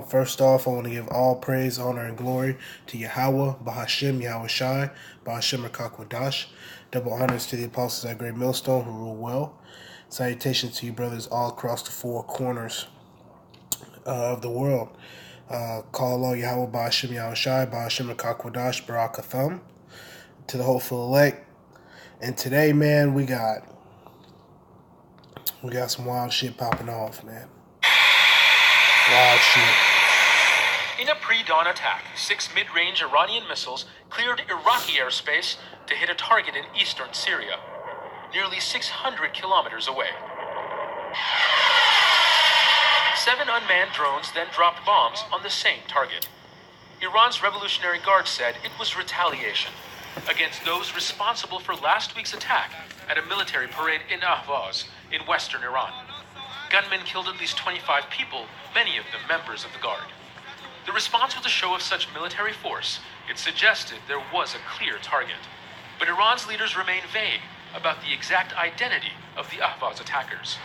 First off, I want to give all praise, honor, and glory to Yahweh, Bahashem, Yahweh Shai, Bahashem Rakakwadash. Double honors to the apostles at Great Millstone who rule well. Salutations to you brothers all across the four corners of the world. Call all Yahweh, Bahashem, Yahweh Shai, Bahashem Rakakwadash, Barakatham. To the hopeful elect. And today, man, we got some wild shit popping off, man. Wild shit. In a pre-dawn attack, 6 mid-range Iranian missiles cleared Iraqi airspace to hit a target in eastern Syria, nearly 600 kilometers away. 7 unmanned drones then dropped bombs on the same target. Iran's Revolutionary Guard said it was retaliation against those responsible for last week's attack at a military parade in Ahvaz in western Iran. Gunmen killed at least 25 people, many of them members of the Guard. The response was a show of such military force, it suggested there was a clear target. But Iran's leaders remain vague about the exact identity of the Ahvaz attackers.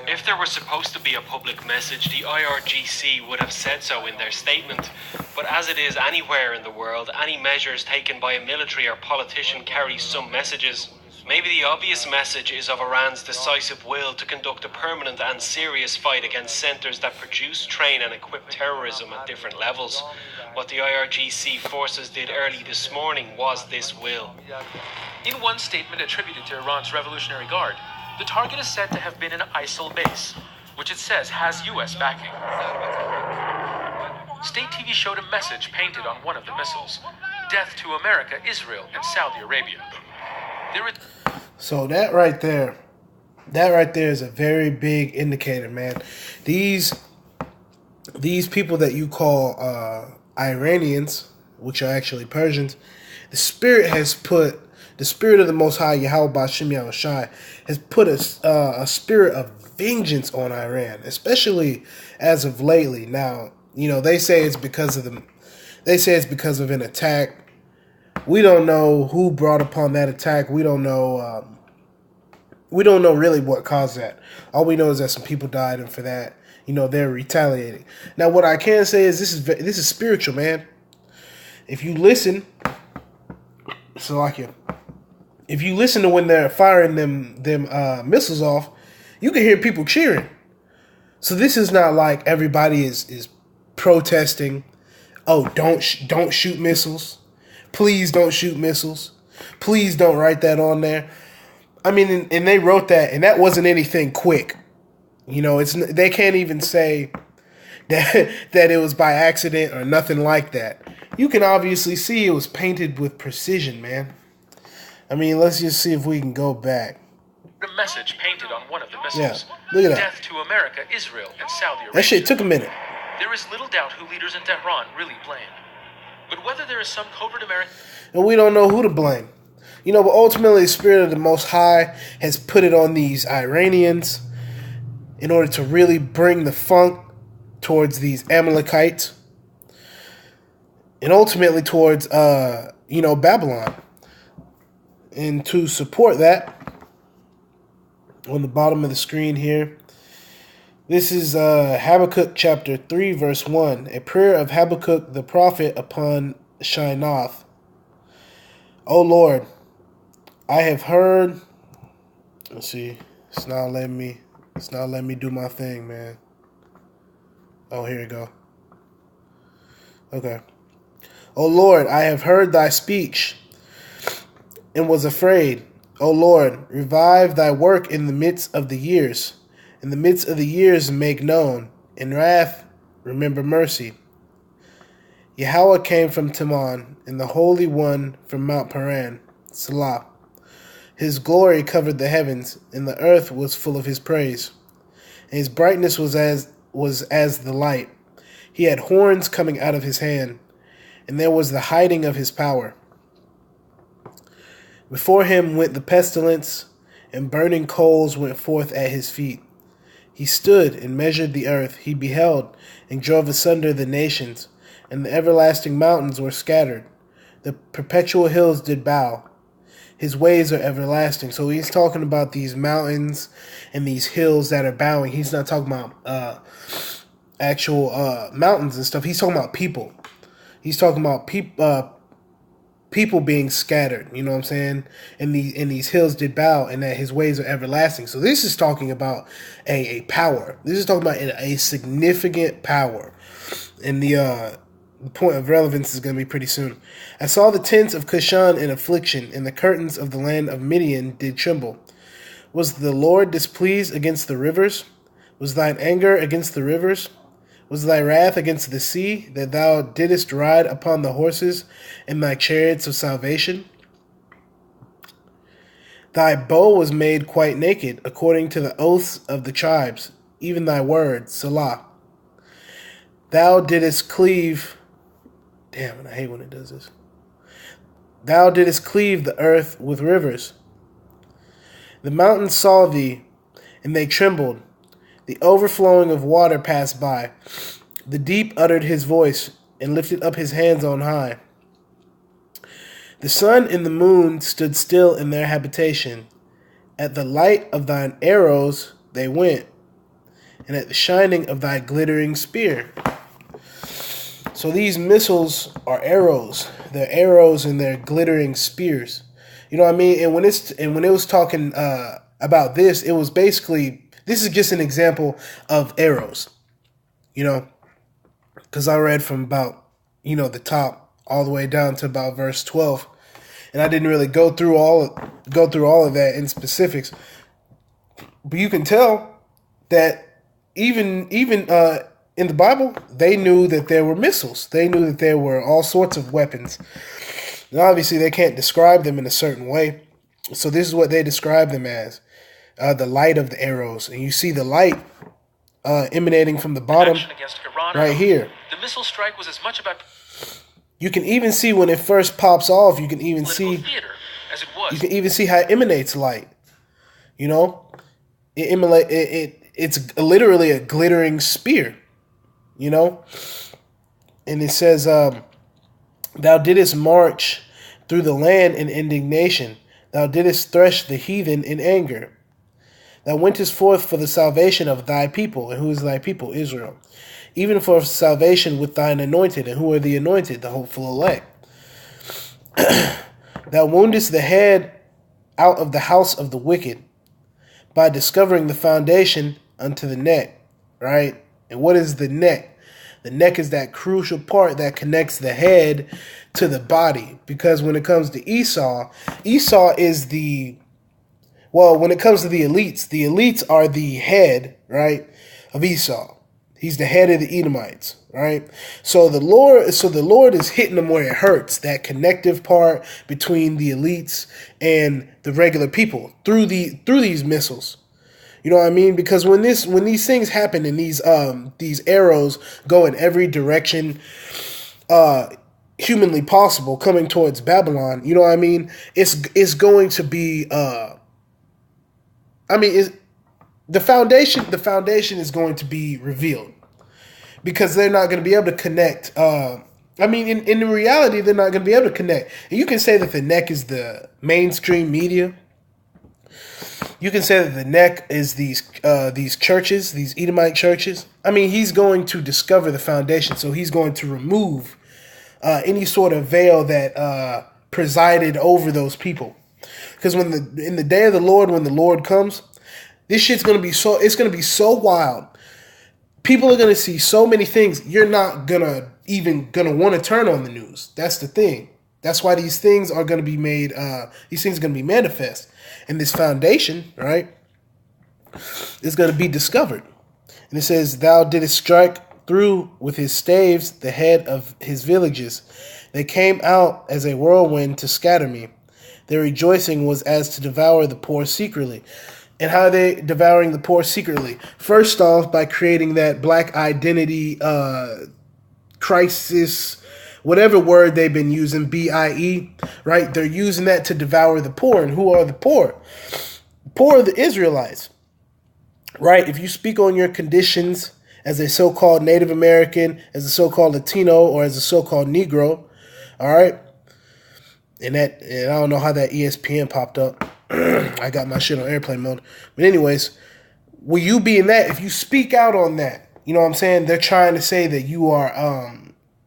If there was supposed to be a public message, the IRGC would have said so in their statement. But as it is anywhere in the world, any measures taken by a military or politician carry some messages. Maybe the obvious message is of Iran's decisive will to conduct a permanent and serious fight against centers that produce, train and equip terrorism at different levels. What the IRGC forces did early this morning was this will. In one statement attributed to Iran's Revolutionary Guard, the target is said to have been an ISIL base, which it says has U.S. backing. State TV showed a message painted on one of the missiles: "Death to America, Israel, and Saudi Arabia." So that right there is a very big indicator, man. These people that you call Iranians, which are actually Persians, the spirit of the Most High, Yahweh Ba'Shem Yahweh Shai, has put a spirit of vengeance on Iran, especially as of lately. Now, they say it's because of an attack. We don't know who brought upon that attack. We don't know. We don't know really what caused that. All we know is that some people died, and for that, they're retaliating. Now, what I can say is this is spiritual, man. If you listen, if you listen to when they're firing them missiles off, you can hear people cheering. So this is not like everybody is protesting. Oh, don't shoot missiles. Please don't shoot missiles. Please don't write that on there. I mean, and they wrote that, and that wasn't anything quick. They can't even say that it was by accident or nothing like that. You can obviously see it was painted with precision, man. I mean, let's just see if we can go back. The message painted on one of the missiles: look at that. "Death to America, Israel, and Saudi Arabia." That shit took a minute. There is little doubt who leaders in Tehran really blame. But whether there is some covert American... And we don't know who to blame. But ultimately the spirit of the Most High has put it on these Iranians in order to really bring the funk towards these Amalekites. And ultimately towards, Babylon. And to support that, on the bottom of the screen here, this is Habakkuk chapter 3, verse 1. A prayer of Habakkuk the prophet upon Shinoth. O Lord, I have heard... Let's see. It's not letting me do my thing, man. Oh, here we go. Okay. O Lord, I have heard thy speech and was afraid. O Lord, revive thy work in the midst of the years. In the midst of the years make known. In wrath remember mercy. Yahweh came from Teman, and the Holy One from Mount Paran. Salah. His glory covered the heavens, and the earth was full of his praise. And his brightness was as the light. He had horns coming out of his hand, and there was the hiding of his power. Before him went the pestilence, and burning coals went forth at his feet. He stood and measured the earth. He beheld and drove asunder the nations, and the everlasting mountains were scattered. The perpetual hills did bow. his ways are everlasting. So he's talking about these mountains and these hills that are bowing. He's not talking about actual mountains and stuff. He's talking about people. He's talking about people being scattered. You know what I'm saying? And these hills did bow, and that his ways are everlasting. So this is talking about a power. This is talking about a significant power. And the point of relevance is going to be pretty soon. I saw the tents of Cushan in affliction, and the curtains of the land of Midian did tremble. Was the Lord displeased against the rivers? Was thine anger against the rivers? Was thy wrath against the sea, that thou didst ride upon the horses in thy chariots of salvation? Thy bow was made quite naked, according to the oaths of the tribes, even thy word, Selah. Thou didst cleave... Damn, I hate when it does this. Thou didst cleave the earth with rivers. The mountains saw thee, and they trembled. The overflowing of water passed by. The deep uttered his voice, and lifted up his hands on high. The sun and the moon stood still in their habitation. At the light of thine arrows they went, and at the shining of thy glittering spear. So these missiles are arrows. They're arrows and they're glittering spears. You know what I mean? And when it was talking about this, it was basically, this is just an example of arrows. You know, because I read from about, the top all the way down to about verse 12, and I didn't really go through all of that in specifics. But you can tell that even in the Bible, they knew that there were missiles. They knew that there were all sorts of weapons. And obviously, they can't describe them in a certain way. So this is what they describe them as, the light of the arrows. And you see the light emanating from the bottom right here. The missile strike was as much about... You can even see when it first pops off, you can even see theater as it was. You can even see how it emanates light. It's literally a glittering spear. And it says, thou didst march through the land in indignation. Thou didst thresh the heathen in anger. Thou wentest forth for the salvation of thy people. And who is thy people? Israel. Even for salvation with thine anointed. And who are the anointed? The hopeful elect. Thou woundest the head out of the house of the wicked by discovering the foundation unto the neck. Right? And what is the neck? The neck is that crucial part that connects the head to the body. Because when it comes to Esau is when it comes to the elites are the head, right, of Esau. He's the head of the Edomites, right? So the Lord is hitting them where it hurts, that connective part between the elites and the regular people through these missiles. You know what I mean? Because when these things happen and these arrows go in every direction humanly possible coming towards Babylon, you know what I mean? It's going to be the foundation is going to be revealed, because they're not going to be able to connect. In reality, they're not going to be able to connect. And you can say that the neck is the mainstream media. You can say that the neck is these churches, these Edomite churches. He's going to discover the foundation, so he's going to remove any sort of veil that presided over those people. Because in the day of the Lord, when the Lord comes, this shit's going to be so wild. People are going to see so many things. You're not gonna want to turn on the news. That's the thing. That's why these things are going to be made. These things are going to be manifest. And this foundation, right, is going to be discovered. And it says, thou didst strike through with his staves the head of his villages. They came out as a whirlwind to scatter me. Their rejoicing was as to devour the poor secretly. And how are they devouring the poor secretly? First off, by creating that black identity crisis, whatever word they've been using, BIE, right? They're using that to devour the poor. And who are the poor? The poor are the Israelites, right? If you speak on your conditions as a so-called Native American, as a so-called Latino, or as a so-called Negro, all right? And I don't know how that ESPN popped up. I got my shit on airplane mode. But anyways, will you be in that? If you speak out on that, you know what I'm saying? They're trying to say that you are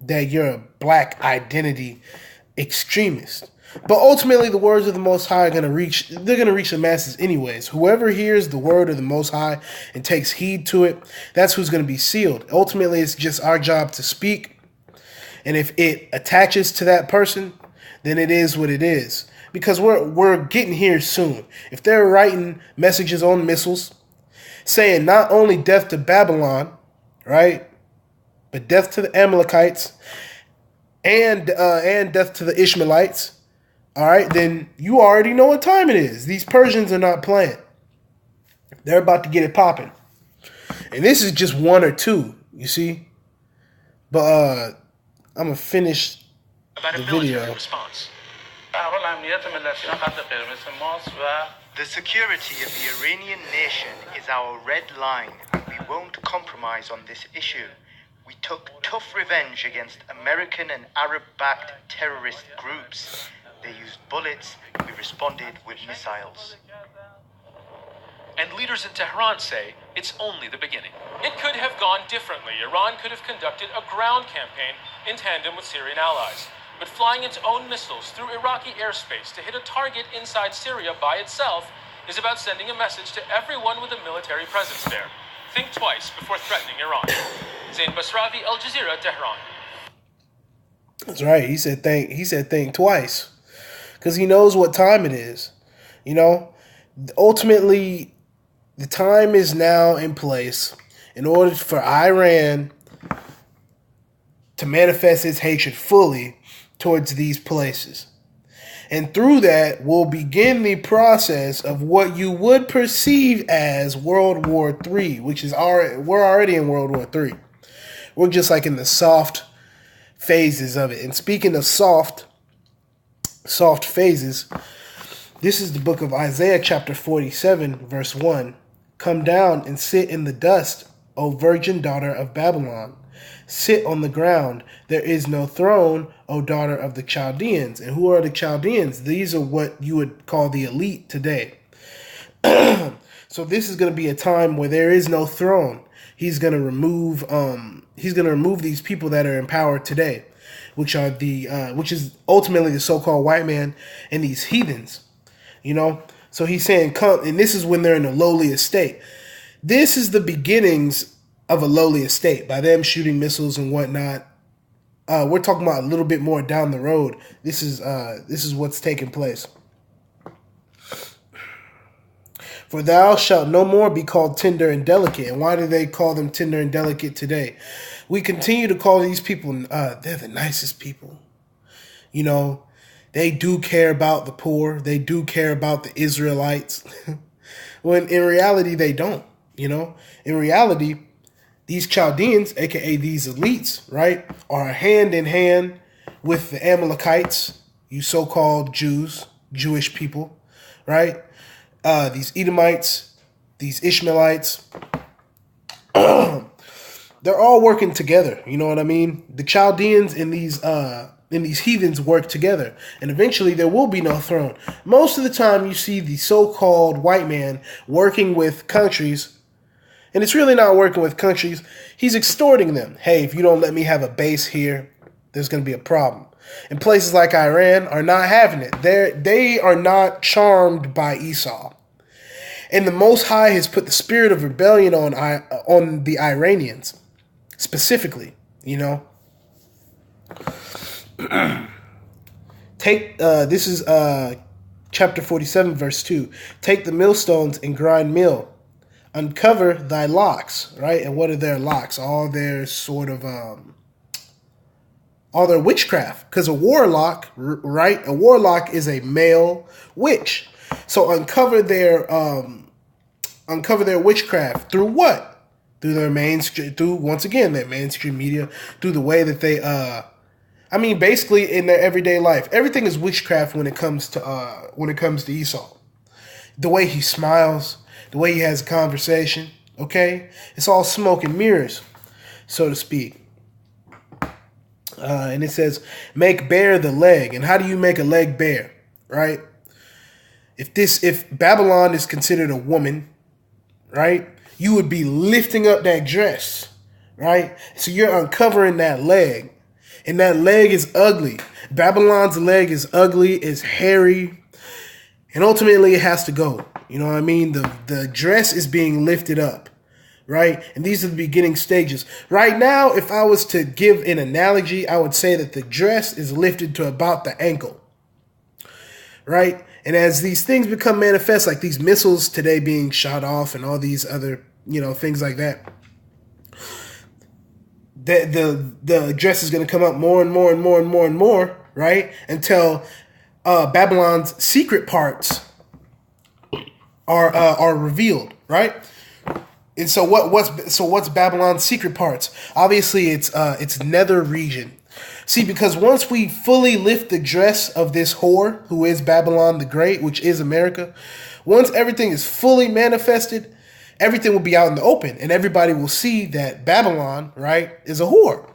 that you're a black identity extremist. But ultimately, the words of the Most High are going to reach. They're going to reach the masses anyways. Whoever hears the word of the Most High and takes heed to it, that's who's going to be sealed. Ultimately, it's just our job to speak. And if it attaches to that person, then it is what it is. Because we're getting here soon. If they're writing messages on missiles, saying not only death to Babylon, right, but death to the Amalekites and death to the Ishmaelites. All right, then you already know what time it is. These Persians are not playing. They're about to get it popping. And this is just one or two, you see? But I'm going to finish about the a military video. response. The security of the Iranian nation is our red line, and we won't compromise on this issue. We took tough revenge against American and Arab-backed terrorist groups. They used bullets, we responded with missiles. And leaders in Tehran say it's only the beginning. It could have gone differently. Iran could have conducted a ground campaign in tandem with Syrian allies. But flying its own missiles through Iraqi airspace to hit a target inside Syria by itself is about sending a message to everyone with a military presence there. Think twice before threatening Iran. Zain Basravi, Al Jazeera, Tehran. That's right. He said think twice. Because he knows what time it is. You know, ultimately, the time is now in place in order for Iran to manifest its hatred fully towards these places. And through that will begin the process of what you would perceive as World War III, which is we're already in World War III. We're just like in the soft phases of it. And speaking of soft phases, this is the book of Isaiah chapter 47, verse 1. Come down and sit in the dust, O virgin daughter of Babylon. Sit on the ground. There is no throne, O daughter of the Chaldeans. And who are the Chaldeans? These are what you would call the elite today. So this is going to be a time where there is no throne. He's going to remove these people that are in power today, which is ultimately the so-called white man and these heathens. You know? So he's saying, come, and this is when they're in a lowly estate. This is the beginnings of a lowly estate by them shooting missiles and whatnot. We're talking about a little bit more down the road. This is what's taking place. For thou shalt no more be called tender and delicate. And why do they call them tender and delicate today? We continue to call these people, they're the nicest people. You know, they do care about the poor. They do care about the Israelites. When in reality, they don't. You know, in reality, these Chaldeans, aka these elites, right, are hand in hand with the Amalekites, you so-called Jews, Jewish people, right? These Edomites, these Ishmaelites, they're all working together. You know what I mean? The Chaldeans and these heathens work together, and eventually there will be no throne. Most of the time, you see the so-called white man working with countries. And it's really not working with countries. He's extorting them. Hey, if you don't let me have a base here, there's going to be a problem. And places like Iran are not having it. They are not charmed by Esau. And the Most High has put the spirit of rebellion on the Iranians, specifically, you know. This is chapter 47, verse 2. Take the millstones and grind meal. Uncover thy locks, right? And what are their locks? All their sort of, all their witchcraft. Because a warlock, right? A warlock is a male witch. So uncover their witchcraft through what? Through their once again, their mainstream media, through the way that they, basically in their everyday life. Everything is witchcraft when it comes to Esau. The way he smiles, the way he has a conversation, okay? It's all smoke and mirrors, so to speak. And it says, make bare the leg. And how do you make a leg bare? Right? If Babylon is considered a woman, right, you would be lifting up that dress, right? So you're uncovering that leg. And that leg is ugly. Babylon's leg is ugly, is hairy, and ultimately it has to go. You know what I mean? The dress is being lifted up, right? And these are the beginning stages. Right now, if I was to give an analogy, I would say that the dress is lifted to about the ankle, right? And as these things become manifest, like these missiles today being shot off and all these other, things like that, the dress is going to come up more and more and more and more and more, right? Until Babylon's secret parts are revealed, right? And so what's Babylon's secret parts? Obviously, it's nether region. See, because once we fully lift the dress of this whore, who is Babylon the Great, which is America, once everything is fully manifested, everything will be out in the open, and everybody will see that Babylon, right, is a whore.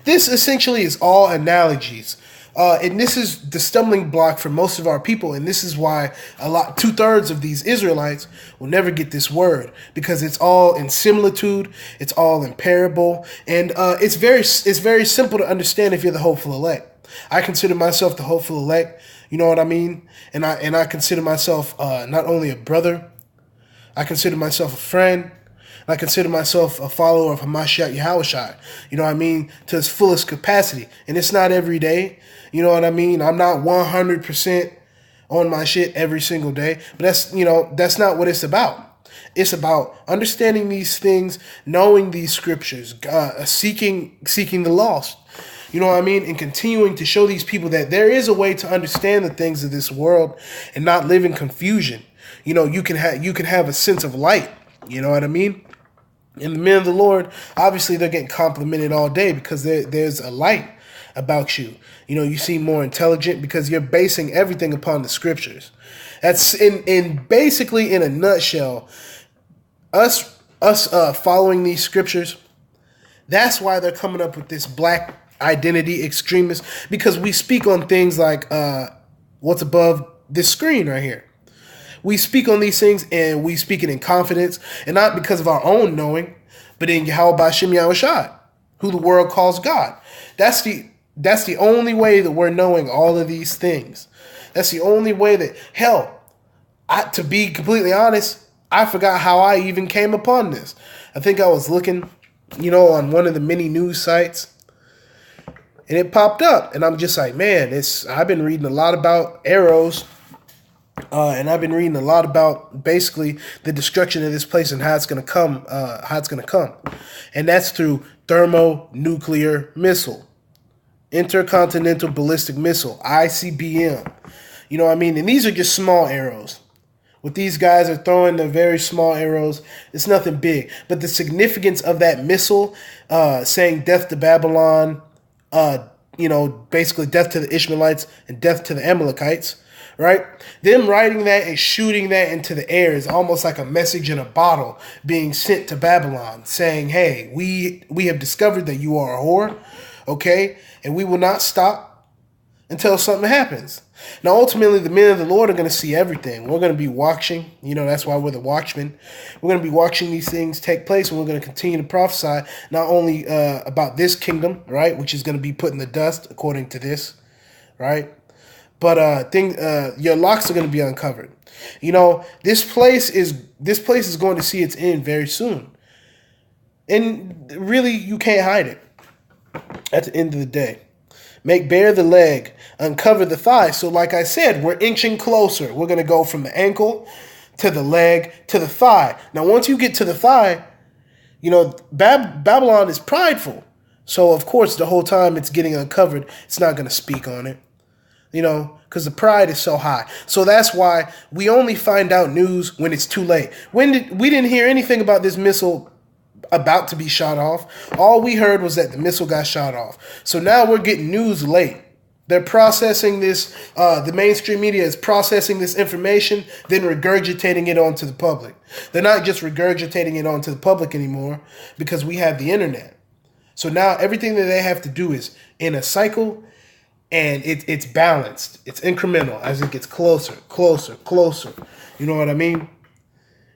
This essentially is all analogies. And this is the stumbling block for most of our people, and this is why 2/3 of these Israelites will never get this word, because it's all in similitude, it's all in parable, and it's very simple to understand if you're the hopeful elect. I consider myself the hopeful elect, you know what I mean, and I consider myself not only a brother, I consider myself a friend. I consider myself a follower of Hamashiach Yahushua, you know what I mean, to its fullest capacity. And it's not every day, you know what I mean? I'm not 100% on my shit every single day, but that's not what it's about. It's about understanding these things, knowing these scriptures, seeking the lost, you know what I mean? And continuing to show these people that there is a way to understand the things of this world and not live in confusion. You know, you can have a sense of light, you know what I mean? And the men of the Lord, obviously, they're getting complimented all day because there's a light about you. You know, you seem more intelligent because you're basing everything upon the scriptures. That's basically in a nutshell, us following these scriptures. That's why they're coming up with this black identity extremists, because we speak on things like what's above this screen right here. We speak on these things, and we speak it in confidence, and not because of our own knowing, but in Yahweh B'Shem Yahushua, who the world calls God. That's the only way that we're knowing all of these things. That's the only way that, to be completely honest, I forgot how I even came upon this. I think I was looking, on one of the many news sites, and it popped up, and I'm just like, man, I've been reading a lot about arrows. And I've been reading a lot about basically the destruction of this place and how it's going to come. And that's through thermonuclear missile, intercontinental ballistic missile, ICBM. You know what I mean? And these are just small arrows. What these guys are throwing, they're very small arrows. It's nothing big. But the significance of that missile, saying death to Babylon, basically death to the Ishmaelites and death to the Amalekites, right? Them writing that and shooting that into the air is almost like a message in a bottle being sent to Babylon, saying, hey, we have discovered that you are a whore, okay? And we will not stop until something happens. Now, ultimately, the men of the Lord are going to see everything. We're going to be watching. That's why we're the watchmen. We're going to be watching these things take place, and we're going to continue to prophesy not only about this kingdom, right, which is going to be put in the dust according to this, right? But your locks are going to be uncovered. This place is going to see its end very soon. And really, you can't hide it at the end of the day. Make bare the leg, uncover the thigh. So like I said, we're inching closer. We're going to go from the ankle to the leg to the thigh. Now, once you get to the thigh, Babylon is prideful. So, of course, the whole time it's getting uncovered, it's not going to speak on it. Because the pride is so high. So that's why we only find out news when it's too late. We didn't hear anything about this missile about to be shot off. All we heard was that the missile got shot off. So now we're getting news late. They're processing this, the mainstream media is processing this information, then regurgitating it onto the public. They're not just regurgitating it onto the public anymore because we have the internet. So now everything that they have to do is in a cycle, and it's balanced. It's incremental as it gets closer, closer, closer. You know what I mean?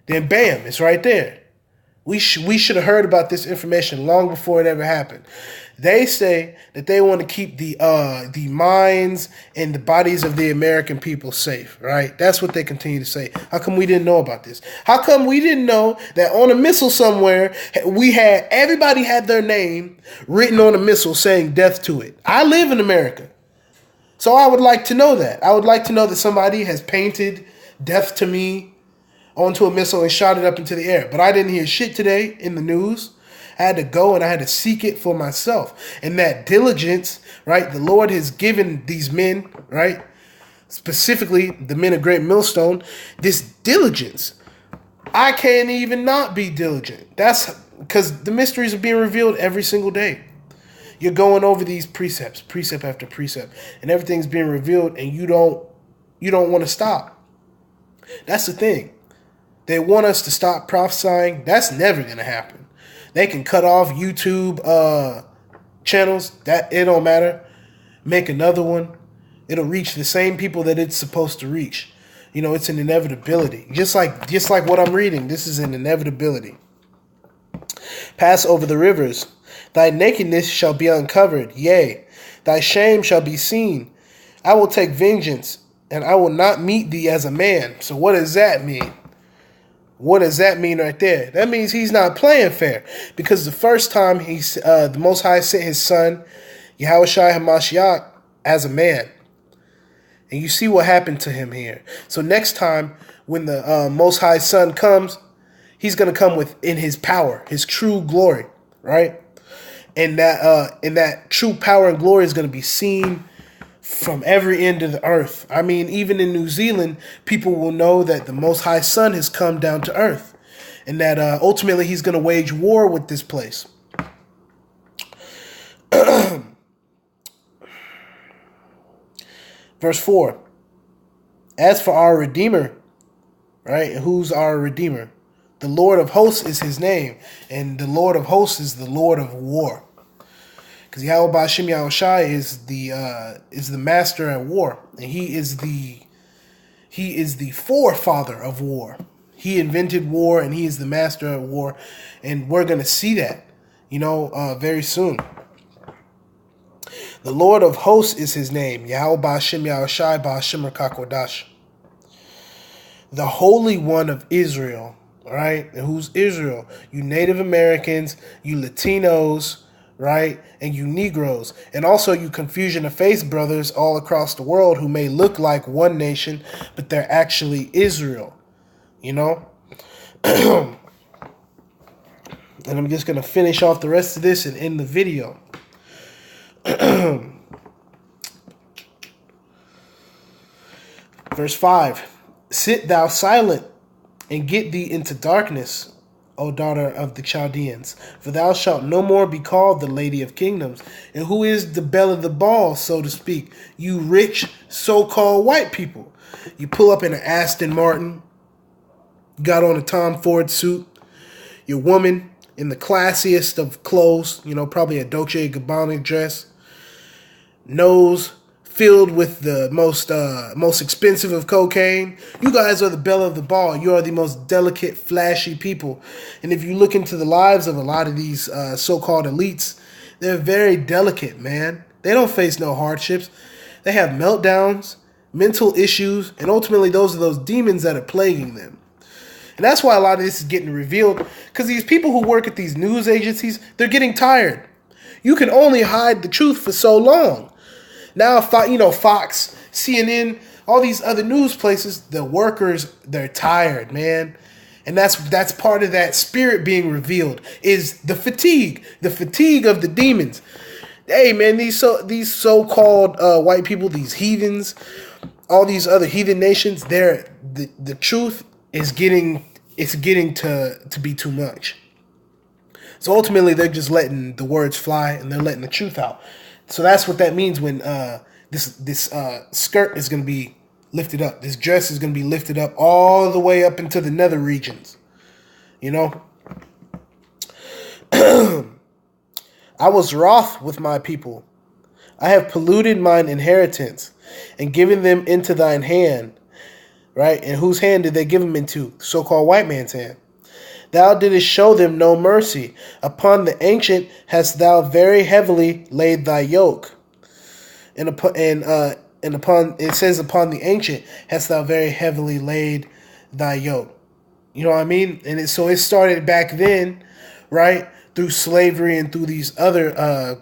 Then bam, it's right there. We should have heard about this information long before it ever happened. They say that they want to keep the minds and the bodies of the American people safe, right? That's what they continue to say. How come we didn't know about this? How come we didn't know that on a missile somewhere, everybody had their name written on a missile saying death to it? I live in America. So I would like to know that. I would like to know that somebody has painted death to me onto a missile and shot it up into the air. But I didn't hear shit today in the news. I had to go and I had to seek it for myself. And that diligence, right, the Lord has given these men, right, specifically the men of Great Millstone, this diligence. I can't even not be diligent. That's because the mysteries are being revealed every single day. You're going over these precepts, precept after precept, and everything's being revealed, and you don't want to stop. That's the thing. They want us to stop prophesying. That's never going to happen. They can cut off YouTube channels. That it don't matter. Make another one. It'll reach the same people that it's supposed to reach. You know, it's an inevitability. Just like what I'm reading. This is an inevitability. Pass over the rivers. Thy nakedness shall be uncovered. Yea, thy shame shall be seen. I will take vengeance, and I will not meet thee as a man. So what does that mean? What does that mean right there? That means he's not playing fair. Because the first time the Most High sent his son, Yahushua HaMashiach, as a man. And you see what happened to him here. So next time when the Most High Son comes, he's going to come in his power, his true glory, right? And that true power and glory is going to be seen from every end of the earth. I mean, even in New Zealand, people will know that the Most High Son has come down to earth, and that ultimately he's going to wage war with this place. Verse 4. As for our Redeemer, right? Who's our Redeemer? The Lord of hosts is his name, and the Lord of hosts is the Lord of war. Because Yahweh Ba'Shem Yahushai is the master at war, and he is the forefather of war. He invented war, and he is the master at war, and we're gonna see that, very soon. The Lord of hosts is his name, Yahweh Ba'Shem Yahushai Ba'Shem Rakakodash. The Holy One of Israel, right? And who's Israel? You Native Americans, you Latinos, right? And you Negroes. And also you confusion of faith brothers all across the world who may look like one nation, but they're actually Israel, And I'm just going to finish off the rest of this and end the video. Verse 5. Sit thou silent and get thee into darkness, O daughter of the Chaldeans, for thou shalt no more be called the Lady of Kingdoms. And who is the belle of the ball, so to speak? You rich, so-called white people. You pull up in an Aston Martin, got on a Tom Ford suit, your woman in the classiest of clothes, probably a Dolce & Gabbana dress, nose filled with the most expensive of cocaine. You guys are the belle of the ball. You are the most delicate, flashy people. And if you look into the lives of a lot of these so-called elites, they're very delicate, man. They don't face no hardships. They have meltdowns, mental issues, and ultimately those are those demons that are plaguing them. And that's why a lot of this is getting revealed, because these people who work at these news agencies, they're getting tired. You can only hide the truth for so long. Now, Fox, CNN, all these other news places, the workers, they're tired, man. And that's part of that spirit being revealed, is the fatigue of the demons. Hey, man, these so-called white people, these heathens, all these other heathen nations, the truth is getting to be too much. So ultimately, they're just letting the words fly, and they're letting the truth out. So that's what that means when this skirt is going to be lifted up. This dress is going to be lifted up all the way up into the nether regions. I was wroth with my people. I have polluted mine inheritance and given them into thine hand. Right? And whose hand did they give them into? So-called white man's hand. Thou didst show them no mercy. Upon the ancient hast thou very heavily laid thy yoke. And upon it says upon the ancient hast thou very heavily laid thy yoke. You know what I mean? And so it started back then, right? Through slavery and through these other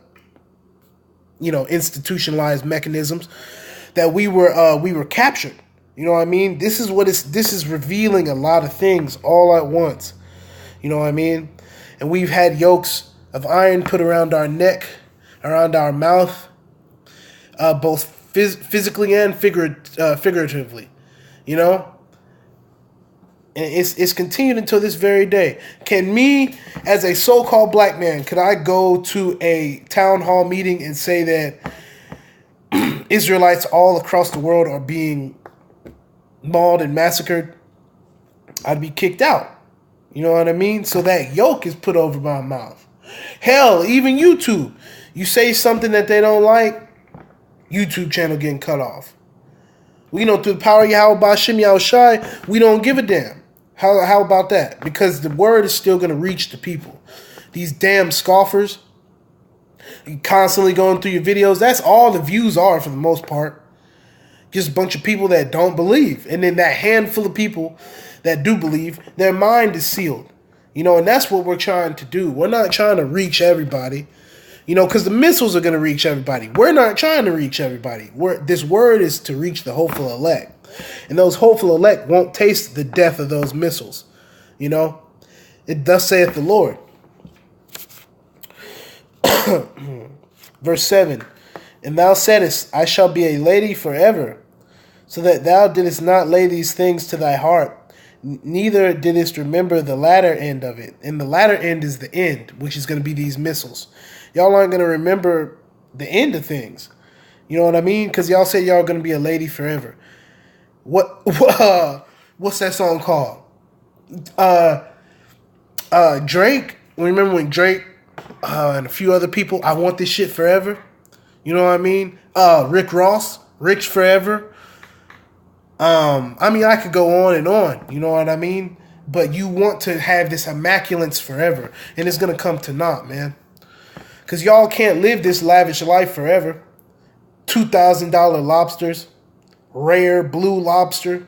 institutionalized mechanisms that we were captured. You know what I mean? This is revealing a lot of things all at once. You know what I mean? And we've had yokes of iron put around our neck, around our mouth, both physically and figuratively. You know? And it's continued until this very day. Can me, as a so-called black man, could I go to a town hall meeting and say that Israelites all across the world are being mauled and massacred? I'd be kicked out. You know what I mean? So that yoke is put over my mouth. Hell, even YouTube. You say something that they don't like, YouTube channel getting cut off. We know through the power of Yahweh Ba'Shem Yahushai, we don't give a damn. How about that? Because the word is still going to reach the people. These damn scoffers, you constantly going through your videos. That's all the views are for the most part. Just a bunch of people that don't believe. And then that handful of people that do believe, their mind is sealed. You know, and that's what we're trying to do. We're not trying to reach everybody. You know, because the missiles are going to reach everybody. We're not trying to reach everybody. This word is to reach the hopeful elect. And those hopeful elect won't taste the death of those missiles. You know, it thus saith the Lord. Verse 7. And thou saidest, I shall be a lady forever, so that thou didst not lay these things to thy heart, neither didst remember the latter end of it. And the latter end is the end, which is going to be these missiles. Y'all aren't going to remember the end of things. You know what I mean? Because y'all say y'all going to be a lady forever. What's that song called? Drake. Remember when Drake and a few other people, I want this shit forever. You know what I mean? Rick Ross, Rich Forever. I mean, I could go on and on. You know what I mean? But you want to have this immaculance forever, and it's gonna come to naught, man. Cause y'all can't live this lavish life forever. $2,000 lobsters, rare blue lobster,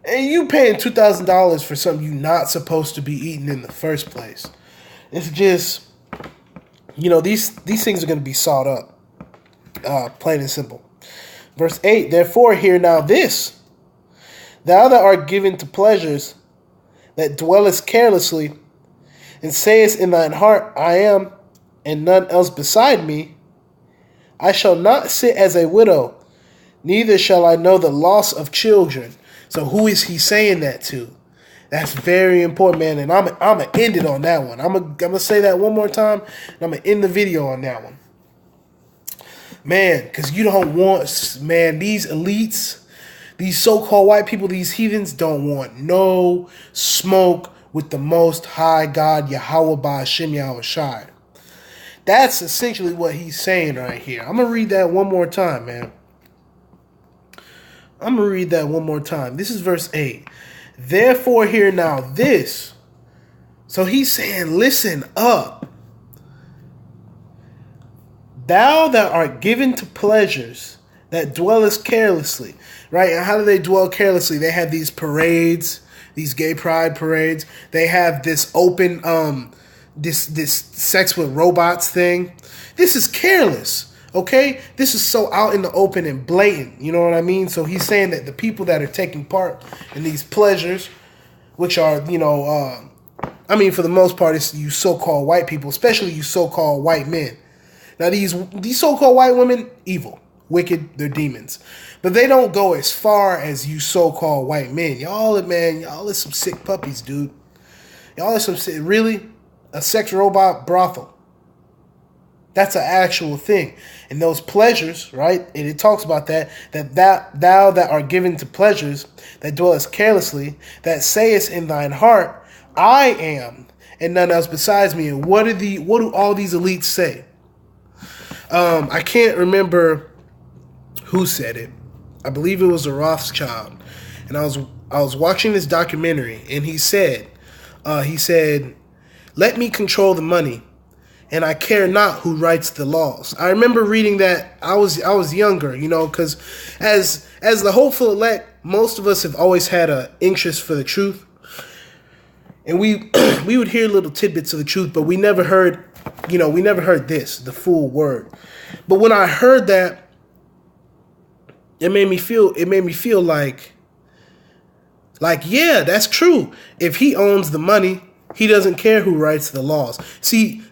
and you paying $2,000 for something you're not supposed to be eating in the first place. It's just, you know, these things are gonna be sought up. Plain and simple. Verse 8, therefore hear now this. Thou that art given to pleasures, that dwellest carelessly, and sayest in thine heart, I am, and none else beside me, I shall not sit as a widow, neither shall I know the loss of children. So who is he saying that to? That's very important, man, and I'm going to end it on that one. I'm going to say that one more time, and I'm going to end the video on that one. Man, because you don't want, man, these elites, these so-called white people, these heathens don't want no smoke with the Most High God, Yahweh Ba'Shem Yahushai. That's essentially what he's saying right here. I'm going to read that one more time, man. I'm going to read that one more time. This is verse 8. Therefore hear now this. So he's saying, listen up. Thou that art given to pleasures, that dwellest carelessly. Right? And how do they dwell carelessly? They have these parades, these gay pride parades. They have this open, this sex with robots thing. This is careless, okay? This is so out in the open and blatant, you know what I mean? So he's saying that the people that are taking part in these pleasures, which are, you know, I mean, for the most part, it's you so-called white people, especially you so-called white men. Now, these so-called white women, evil, wicked, they're demons. But they don't go as far as you so-called white men. Y'all are some sick puppies, dude. Y'all are some sick, really? A sex robot brothel. That's an actual thing. And those pleasures, right? And it talks about that thou that art given to pleasures, that dwellest carelessly, that sayest in thine heart, I am, and none else besides me. And what do all these elites say? I can't remember who said it. I believe it was a Rothschild, and I was watching this documentary, and he said, "Let me control the money, and I care not who writes the laws." I remember reading that. I was younger, because as the hopeful elect, most of us have always had an interest for the truth, and we we would hear little tidbits of the truth, but we never heard this, the full word. But when I heard that, it made me feel like yeah, that's true. If he owns the money, he doesn't care who writes the laws. See,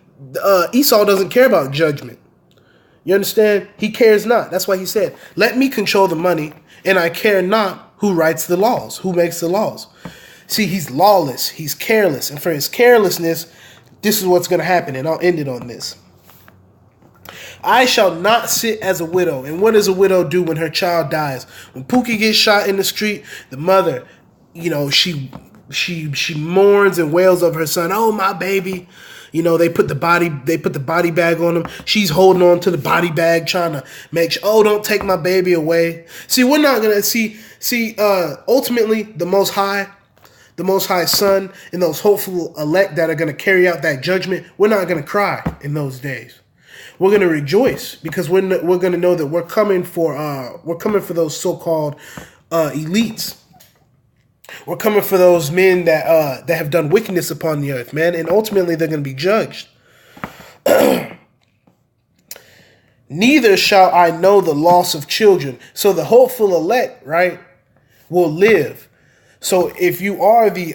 Esau doesn't care about judgment. You understand? He cares not. That's why he said, "Let me control the money, and I care not who writes the laws, who makes the laws." See, he's lawless. He's careless. And for his carelessness, this is what's going to happen. And I'll end it on this. "I shall not sit as a widow." And what does a widow do when her child dies? When Pookie gets shot in the street, the mother, she mourns and wails over her son. "Oh, my baby." They put the body bag on him. She's holding on to the body bag, trying to make sure, "Oh, don't take my baby away." See, we're not gonna see. Ultimately, the Most High Son, and those hopeful elect that are gonna carry out that judgment, we're not gonna cry in those days. We're gonna rejoice because we're gonna know that we're coming for those so-called elites. We're coming for those men that have done wickedness upon the earth, man, and ultimately they're going to be judged. "Neither shall I know the loss of children." So the hopeful elect, right, will live. So if you are the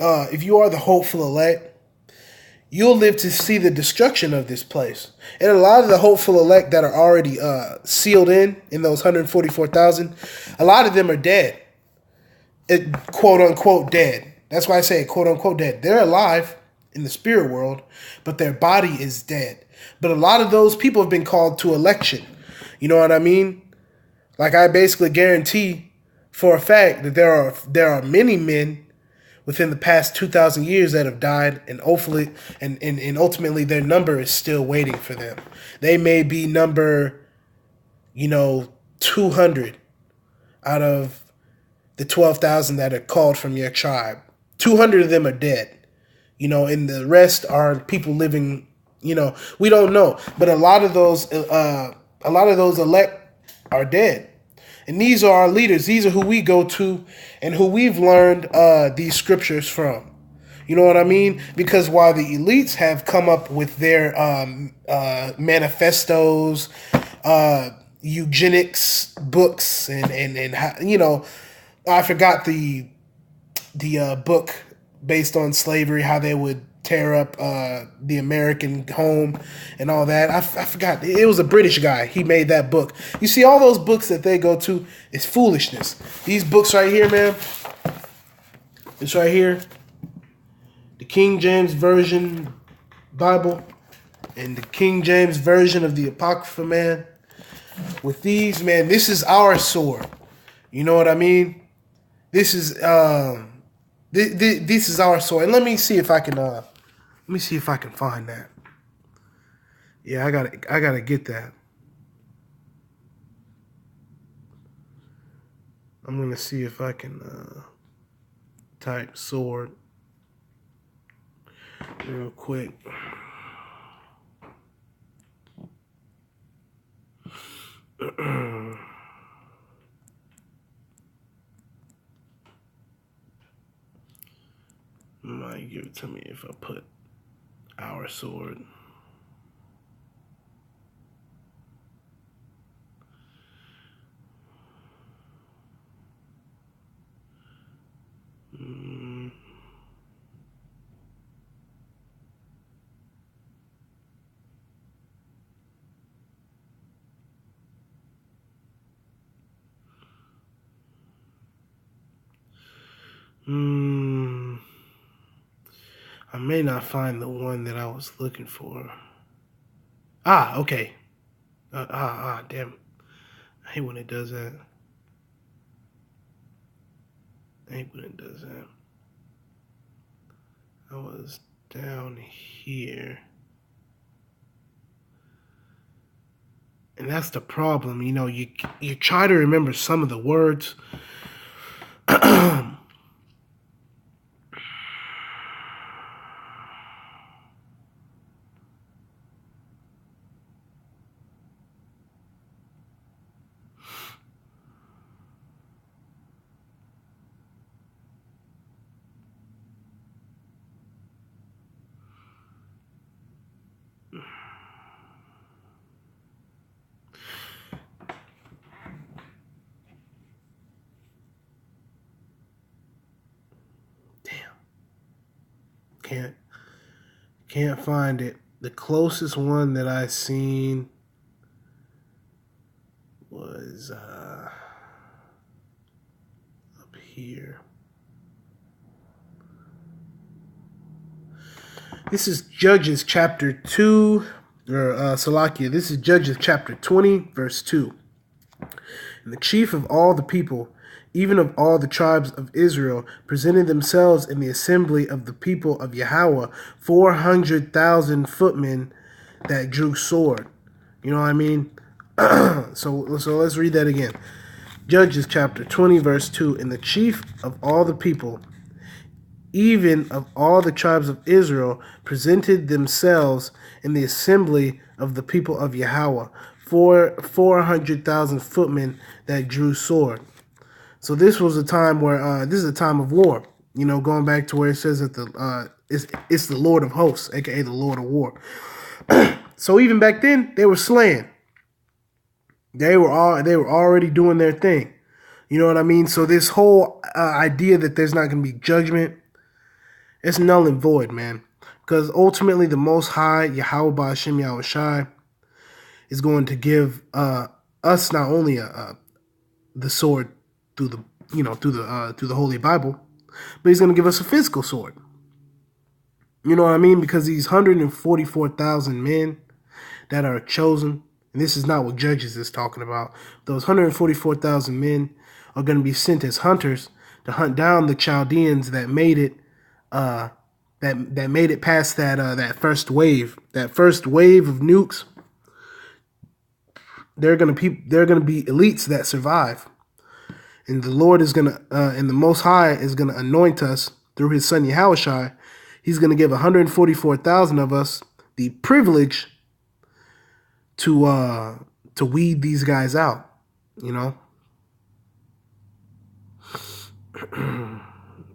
hopeful elect, you'll live to see the destruction of this place. And a lot of the hopeful elect that are already sealed in those 144,000, a lot of them are dead. Quote unquote dead. That's why I say quote unquote dead. They're alive in the spirit world, but their body is dead. But a lot of those people have been called to election. You know what I mean? Like, I basically guarantee for a fact that there are many men within the past 2,000 years that have died, and hopefully and ultimately their number is still waiting for them. They may be number 200 out of the 12,000 that are called from your tribe. 200 of them are dead, and the rest are people living. We don't know, but a lot of those elect are dead, and these are our leaders. These are who we go to and who we've learned these scriptures from. You know what I mean? Because while the elites have come up with their manifestos, eugenics books, and I forgot the book based on slavery, how they would tear up the American home and all that. I forgot. It was a British guy. He made that book. You see, all those books that they go to is foolishness. These books right here, man. It's right here. The King James Version Bible and the King James Version of the Apocrypha, man. With these, man, this is our sword. You know what I mean? This is this is our sword. And let me see if I can find that. Yeah, I gotta get that. I'm gonna see if I can type sword real quick. Might give it to me if I put our sword. I may not find the one that I was looking for. Okay. Damn. I hate when it does that. I was down here. And that's the problem. You know, you try to remember some of the words. Can't find it. The closest one that I seen was up here. This is Judges chapter 2, or Salakia. This is Judges chapter 20, verse 2. And the chief of all the people, even of all the tribes of Israel, presented themselves in the assembly of the people of Yahweh, 400,000 footmen that drew sword. You know what I mean? So let's read that again. Judges chapter 20, verse 2. And the chief of all the people, even of all the tribes of Israel, presented themselves in the assembly of the people of Yahweh, 400,000 footmen that drew sword. So this was a time where this is a time of war. You know, going back to where it says that it's the Lord of hosts, aka the Lord of war. So even back then, they were slaying. They were already doing their thing. You know what I mean? So this whole idea that there's not going to be judgment, it's null and void, man. Because ultimately, the Most High, Yahweh Ba'ashem Yahweh Shai, is going to give us not only the sword through the Holy Bible, but He's going to give us a physical sword. You know what I mean? Because these 144,000 men that are chosen, and this is not what Judges is talking about. Those 144,000 men are going to be sent as hunters to hunt down the Chaldeans that made it. That made it past that first wave of nukes. They're gonna be elites that survive, and the Lord is gonna and the Most High is gonna anoint us through His Son Yahushua. He's gonna give 144,000 of us the privilege to weed these guys out. You know.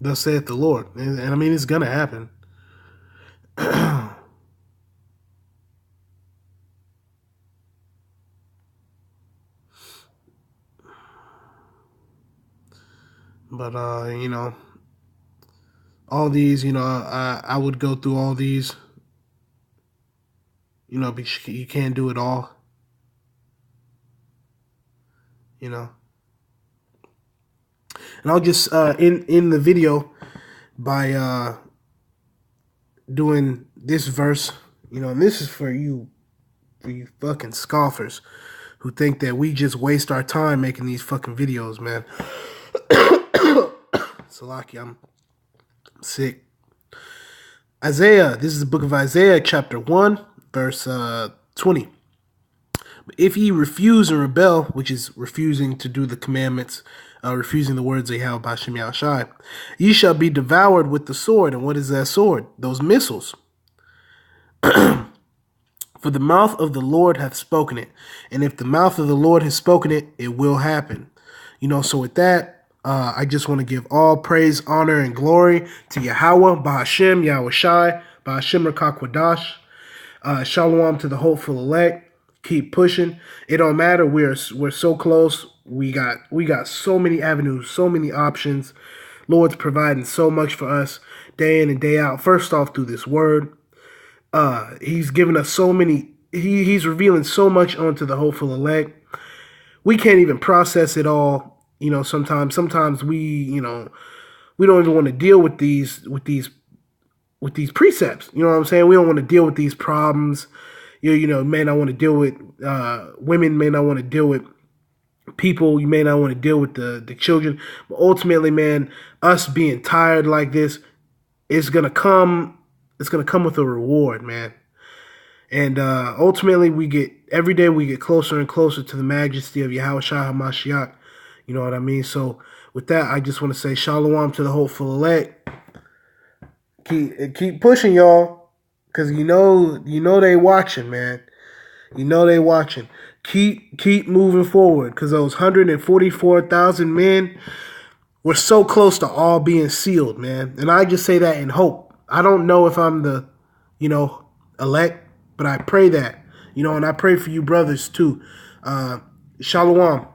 Thus saith the Lord. And I mean, it's going to happen. But, you know, all these, you know, I would go through all these. You know, but you can't do it all. You know. And I'll just in the video by doing this verse, you know, and this is for you fucking scoffers who think that we just waste our time making these fucking videos, man. Salaki, I'm sick. Isaiah, this is the book of Isaiah, chapter 1, verse 20. If ye refuse and rebel, which is refusing to do the commandments, refusing the words of Yahweh Ba'ashem Yahushai, ye shall be devoured with the sword. And what is that sword? Those missiles. For the mouth of the Lord hath spoken it. And if the mouth of the Lord has spoken it, it will happen. You know, so with that, I just want to give all praise, honor, and glory to Yahweh Ba'ashem Yahushai, Ba'ashem Rakakwadash. Shalom to the hopeful elect. Keep pushing. It don't matter. We're so close. We got so many avenues, so many options. Lord's providing so much for us day in and day out. First off, through this word, He's given us so many. He's revealing so much onto the hopeful elect. We can't even process it all. You know, sometimes we don't even want to deal with these precepts. You know what I'm saying? We don't want to deal with these problems. You know, may not want to deal with women, may not want to deal with people, you may not want to deal with the children. But ultimately, man, us being tired like this is going to come it's going to come with a reward, man. And ultimately, every day we get closer and closer to the majesty of Yahweh Shah HaMashiach. You know what I mean? So with that, I just want to say shalom to the hopeful elect. Keep pushing, y'all, because you know they watching, man. You know they watching. Keep moving forward, because those 144,000 men were so close to all being sealed, man. And I just say that in hope. I don't know if I'm the, elect, but I pray that, and I pray for you brothers too. Shalom.